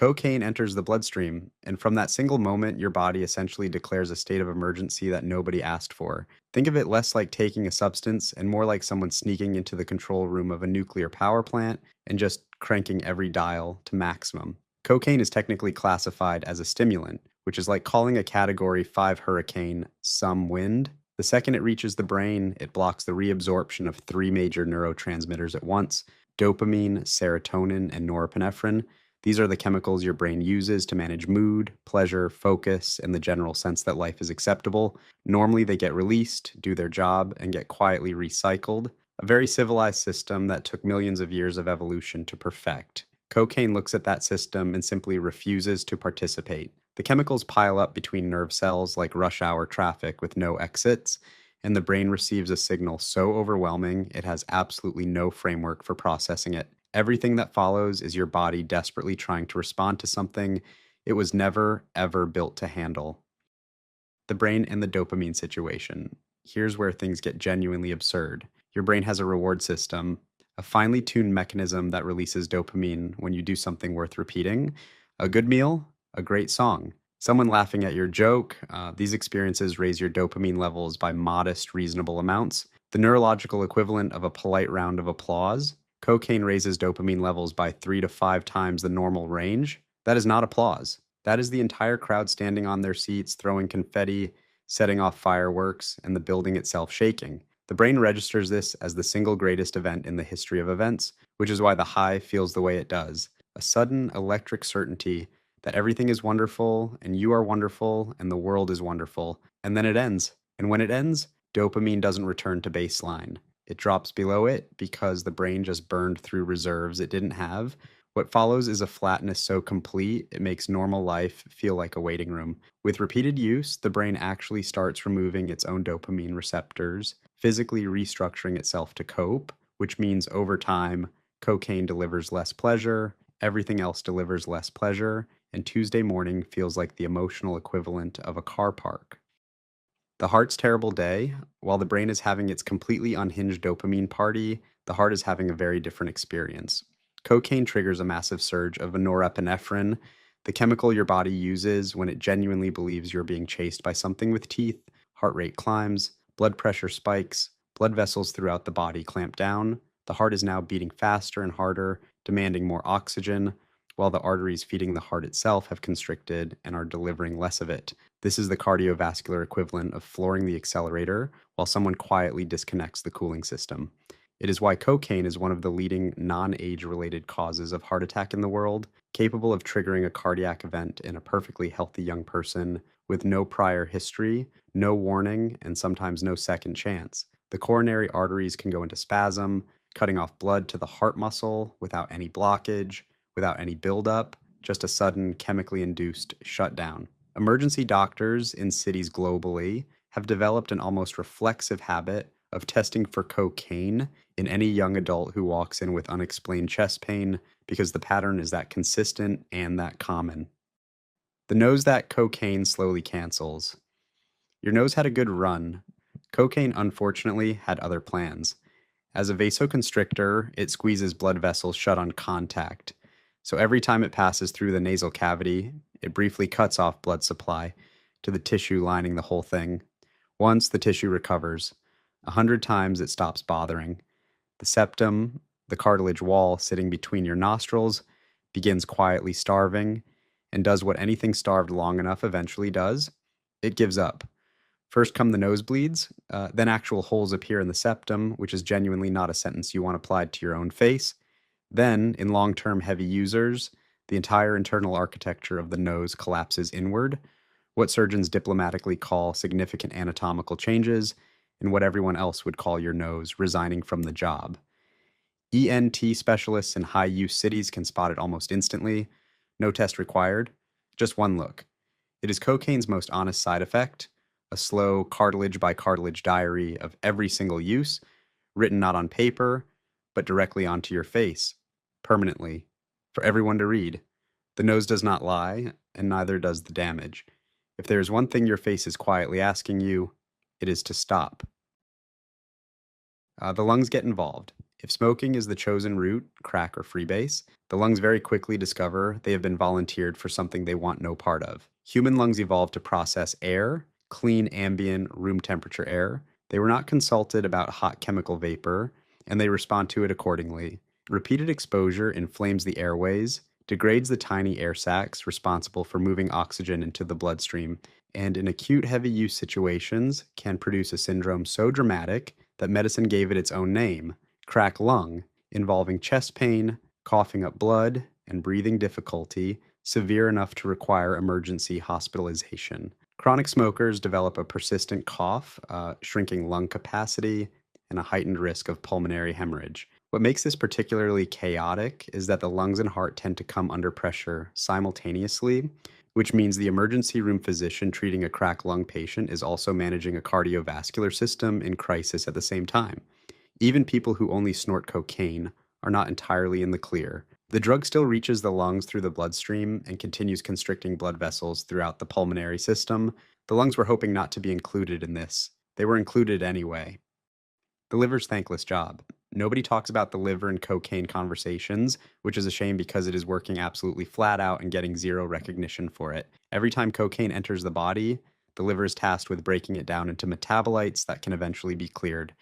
Cocaine enters the bloodstream, and from that single moment, your body essentially declares a state of emergency that nobody asked for. Think of it less like taking a substance and more like someone sneaking into the control room of a nuclear power plant and just cranking every dial to maximum. Cocaine is technically classified as a stimulant, which is like calling a category 5 hurricane some wind. The second it reaches the brain, it blocks the reabsorption of three major neurotransmitters at once: dopamine, serotonin, and norepinephrine. These are the chemicals your brain uses to manage mood, pleasure, focus, and the general sense that life is acceptable. Normally, they get released, do their job, and get quietly recycled. A very civilized system that took millions of years of evolution to perfect. Cocaine looks at that system and simply refuses to participate. The chemicals pile up between nerve cells like rush hour traffic with no exits, and the brain receives a signal so overwhelming it has absolutely no framework for processing it. Everything that follows is your body desperately trying to respond to something it was never, ever built to handle. The brain and the dopamine situation. Here's where things get genuinely absurd. Your brain has a reward system, a finely tuned mechanism that releases dopamine when you do something worth repeating. A good meal, a great song, someone laughing at your joke. These experiences raise your dopamine levels by modest, reasonable amounts. The neurological equivalent of a polite round of applause. Cocaine raises dopamine levels by 3 to 5 times the normal range. That is not applause. That is the entire crowd standing on their seats, throwing confetti, setting off fireworks, and the building itself shaking. The brain registers this as the single greatest event in the history of events, which is why the high feels the way it does. A sudden electric certainty that everything is wonderful, and you are wonderful, and the world is wonderful. And then it ends. And when it ends, dopamine doesn't return to baseline. It drops below it because the brain just burned through reserves it didn't have. What follows is a flatness so complete it makes normal life feel like a waiting room. With repeated use, the brain actually starts removing its own dopamine receptors, physically restructuring itself to cope, which means over time, cocaine delivers less pleasure, everything else delivers less pleasure, and Tuesday morning feels like the emotional equivalent of a car park. The heart's terrible day, while the brain is having its completely unhinged dopamine party, the heart is having a very different experience. Cocaine triggers a massive surge of norepinephrine, the chemical your body uses when it genuinely believes you're being chased by something with teeth. Heart rate climbs, blood pressure spikes, blood vessels throughout the body clamp down. The heart is now beating faster and harder, demanding more oxygen, while the arteries feeding the heart itself have constricted and are delivering less of it. This is the cardiovascular equivalent of flooring the accelerator while someone quietly disconnects the cooling system. It is why cocaine is one of the leading non-age related causes of heart attack in the world, capable of triggering a cardiac event in a perfectly healthy young person with no prior history, no warning, and sometimes no second chance. The coronary arteries can go into spasm, cutting off blood to the heart muscle without any blockage, without any buildup, just a sudden chemically induced shutdown. Emergency doctors in cities globally have developed an almost reflexive habit of testing for cocaine in any young adult who walks in with unexplained chest pain because the pattern is that consistent and that common. The nose that cocaine slowly cancels. Your nose had a good run. Cocaine, unfortunately, had other plans. As a vasoconstrictor, it squeezes blood vessels shut on contact. So every time it passes through the nasal cavity, it briefly cuts off blood supply to the tissue lining the whole thing. Once the tissue recovers, 100 times it stops bothering. The septum, the cartilage wall sitting between your nostrils, begins quietly starving and does what anything starved long enough eventually does. It gives up. First come the nosebleeds, then actual holes appear in the septum, which is genuinely not a sentence you want applied to your own face. Then, in long-term heavy users, the entire internal architecture of the nose collapses inward, what surgeons diplomatically call significant anatomical changes, and what everyone else would call your nose resigning from the job. ENT specialists in high-use cities can spot it almost instantly. No test required, just one look. It is cocaine's most honest side effect, a slow cartilage by cartilage diary of every single use, written not on paper, but directly onto your face, permanently, for everyone to read. The nose does not lie, and neither does the damage. If there is one thing your face is quietly asking you, it is to stop. The lungs get involved. If smoking is the chosen route, crack or freebase, the lungs very quickly discover they have been volunteered for something they want no part of. Human lungs evolved to process air, clean ambient room temperature air. They were not consulted about hot chemical vapor, and they respond to it accordingly. Repeated exposure inflames the airways, degrades the tiny air sacs responsible for moving oxygen into the bloodstream, and in acute heavy use situations can produce a syndrome so dramatic that medicine gave it its own name, crack lung, involving chest pain, coughing up blood, and breathing difficulty severe enough to require emergency hospitalization. Chronic smokers develop a persistent cough, shrinking lung capacity, and a heightened risk of pulmonary hemorrhage. What makes this particularly chaotic is that the lungs and heart tend to come under pressure simultaneously, which means the emergency room physician treating a cracked lung patient is also managing a cardiovascular system in crisis at the same time. Even people who only snort cocaine are not entirely in the clear. The drug still reaches the lungs through the bloodstream and continues constricting blood vessels throughout the pulmonary system. The lungs were hoping not to be included in this. They were included anyway. The liver's thankless job. Nobody talks about the liver in cocaine conversations, which is a shame because it is working absolutely flat out and getting zero recognition for it. Every time cocaine enters the body, the liver is tasked with breaking it down into metabolites that can eventually be cleared,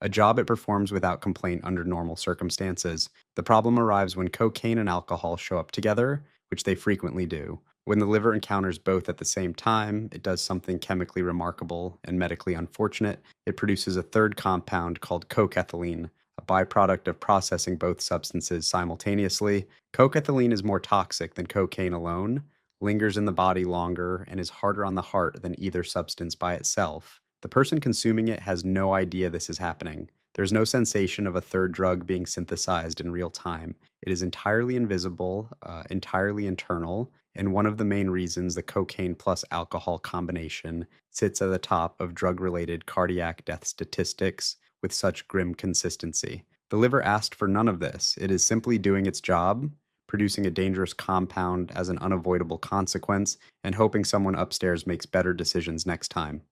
a job it performs without complaint under normal circumstances. The problem arrives when cocaine and alcohol show up together, which they frequently do. When the liver encounters both at the same time, it does something chemically remarkable and medically unfortunate. It produces a third compound called coke-ethylene, a byproduct of processing both substances simultaneously. Coke-ethylene is more toxic than cocaine alone, lingers in the body longer, and is harder on the heart than either substance by itself. The person consuming it has no idea this is happening. There's no sensation of a third drug being synthesized in real time. It is entirely invisible, entirely internal, and one of the main reasons the cocaine plus alcohol combination sits at the top of drug related cardiac death statistics with such grim consistency. The liver asked for none of this. It is simply doing its job, producing a dangerous compound as an unavoidable consequence, and hoping someone upstairs makes better decisions next time.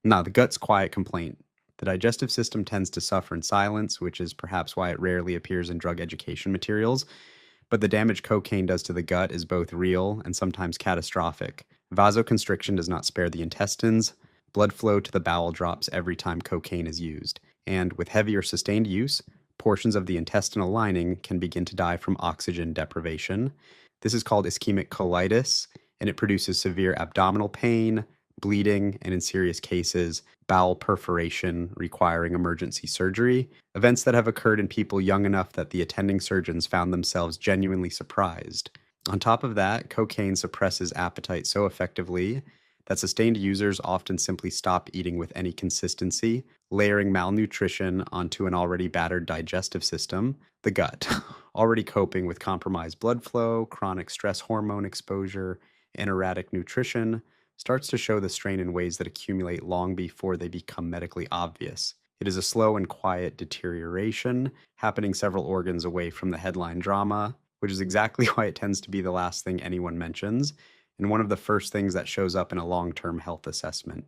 Now, the gut's quiet complaint. The digestive system tends to suffer in silence, which is perhaps why it rarely appears in drug education materials. But the damage cocaine does to the gut is both real and sometimes catastrophic. Vasoconstriction does not spare the intestines. Blood flow to the bowel drops every time cocaine is used. And with heavy or sustained use, portions of the intestinal lining can begin to die from oxygen deprivation. This is called ischemic colitis, and it produces severe abdominal pain, bleeding, and in serious cases, bowel perforation requiring emergency surgery, events that have occurred in people young enough that the attending surgeons found themselves genuinely surprised. On top of that, cocaine suppresses appetite so effectively that sustained users often simply stop eating with any consistency, layering malnutrition onto an already battered digestive system, the gut, already coping with compromised blood flow, chronic stress hormone exposure, and erratic nutrition, starts to show the strain in ways that accumulate long before they become medically obvious. It is a slow and quiet deterioration, happening several organs away from the headline drama, which is exactly why it tends to be the last thing anyone mentions, and one of the first things that shows up in a long term health assessment.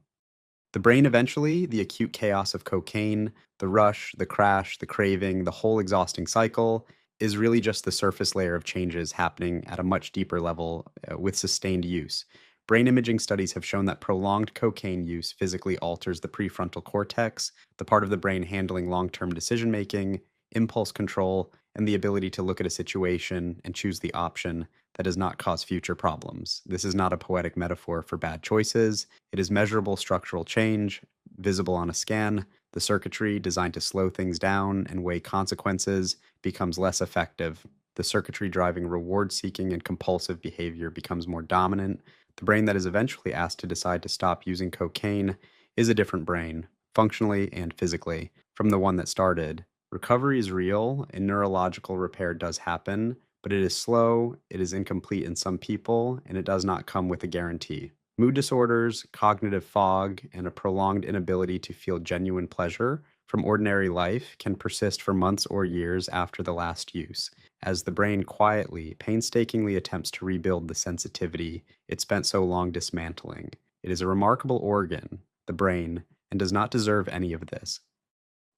The brain eventually, the acute chaos of cocaine, the rush, the crash, the craving, the whole exhausting cycle, is really just the surface layer of changes happening at a much deeper level with sustained use. Brain imaging studies have shown that prolonged cocaine use physically alters the prefrontal cortex, the part of the brain handling long term decision making, impulse control, and the ability to look at a situation and choose the option that does not cause future problems. This is not a poetic metaphor for bad choices. It is measurable structural change, visible on a scan. The circuitry designed to slow things down and weigh consequences becomes less effective. The circuitry driving reward seeking and compulsive behavior becomes more dominant. The brain that is eventually asked to decide to stop using cocaine is a different brain, functionally and physically, from the one that started. Recovery is real, and neurological repair does happen, but it is slow, it is incomplete in some people, and it does not come with a guarantee. Mood disorders, cognitive fog, and a prolonged inability to feel genuine pleasure from ordinary life can persist for months or years after the last use, as the brain quietly, painstakingly attempts to rebuild the sensitivity it spent so long dismantling. It is a remarkable organ, the brain, and does not deserve any of this.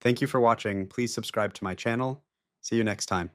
Thank you for watching. Please subscribe to my channel. See you next time.